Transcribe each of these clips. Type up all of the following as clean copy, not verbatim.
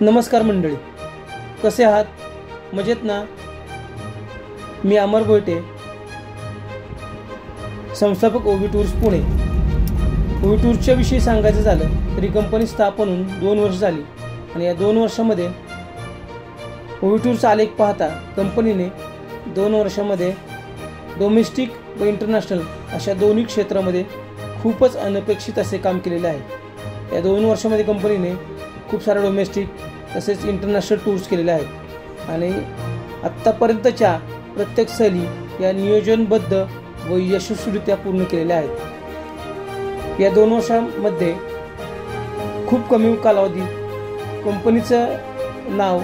नमस्कार मंडळी, कसे आहात? मजेत ना? मी अमर गोयटे, संस्थापक ओवी टूर्स पुणे. ओवी टूर्सच्या विषयी सांगायचं झालं तरी कंपनी स्थापन होऊन 2 वर्ष झाली आणि या 2 वर्षामध्ये ओवी टूर्सचा आलेख पाहता कंपनीने 2 वर्षामध्ये डोमेस्टिक व इंटरनॅशनल अशा दोन्ही क्षेत्रामध्ये खूपच अनपेक्षित असे काम केलेले आहे. या 2 वर्षामध्ये कंपनीने खूप सारे डोमेस्टिक तसेच इंटरनॅशनल टूर्स केलेले आहेत आणि आत्तापर्यंतच्या प्रत्येक सहली या नियोजनबद्ध व यशस्वीरित्या पूर्ण केलेल्या आहेत. या 2 वर्षांमध्ये खूप कमी कालावधीत कंपनीचं नाव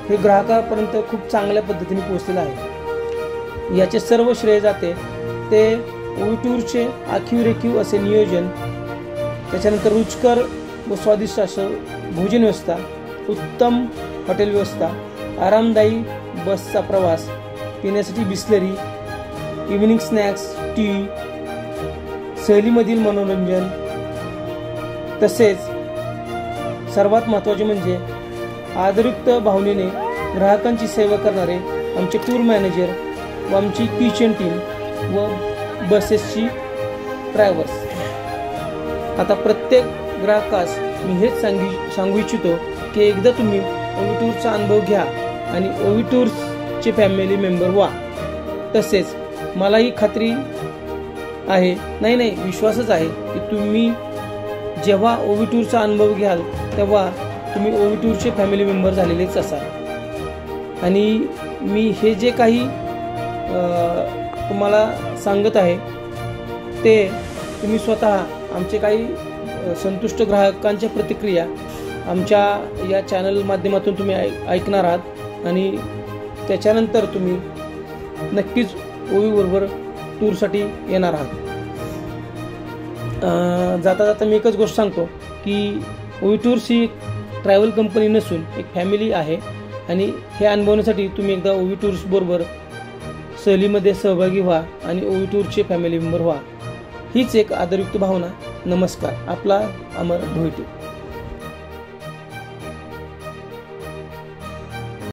हे ग्राहकापर्यंत खूप चांगल्या पद्धतीने पोहोचलेलं आहे. याचे सर्व श्रेय जाते ते ओवी टूरचे आखीव रेखीव असे नियोजन, त्याच्यानंतर रुचकर व स्वादिष्ट असं भोजन व्यवस्था, उत्तम हॉटेल व्यवस्था, आरामदायी बसचा प्रवास, पिण्यासाठी बिस्लरी, इव्हिनिंग स्नॅक्स, टी, सहलीमधील मनोरंजन, तसेच सर्वात महत्त्वाचे म्हणजे आदरयुक्त भावनेने ग्राहकांची सेवा करणारे आमचे टूर मॅनेजर व आमची किचन टीम व बसेसची ड्रायव्हर्स. आता प्रत्येक ग्राहकास मी हेच सांगू इच्छितो की एकदा तुम्ही ओवी टूरचा अनुभव घ्या आणि ओवी टूर्सचे फॅमिली मेंबर व्हा. तसेच मलाही खात्री आहे, नाही विश्वासच आहे की तुम्ही जेव्हा ओवी टूरचा अनुभव घ्याल तेव्हा तुम्ही ओवी टूरचे फॅमिली मेंबर झालेलेच असाल. आणि मी हे जे काही तुम्हाला सांगत आहे ते तुम्ही स्वतः आमचे काही संतुष्ट ग्राहकांच्या प्रतिक्रिया आमच्या या चॅनल माध्यमातून तुम्ही ऐकणार आहात आणि त्याच्यानंतर तुम्ही नक्कीच ओवीबरोबर टूरसाठी येणार आहात. जाता जाता मी एकच गोष्ट सांगतो की ओवी टूर्स ही ट्रॅव्हल कंपनी नसून एक फॅमिली आहे आणि हे अनुभवण्यासाठी तुम्ही एकदा ओवी टूर्सबरोबर सहलीमध्ये सहभागी व्हा आणि ओवी टूरचे फॅमिली मेंबर व्हा. हीच एक आदरयुक्त भावना. नमस्कार, आपला अमर गोयटे.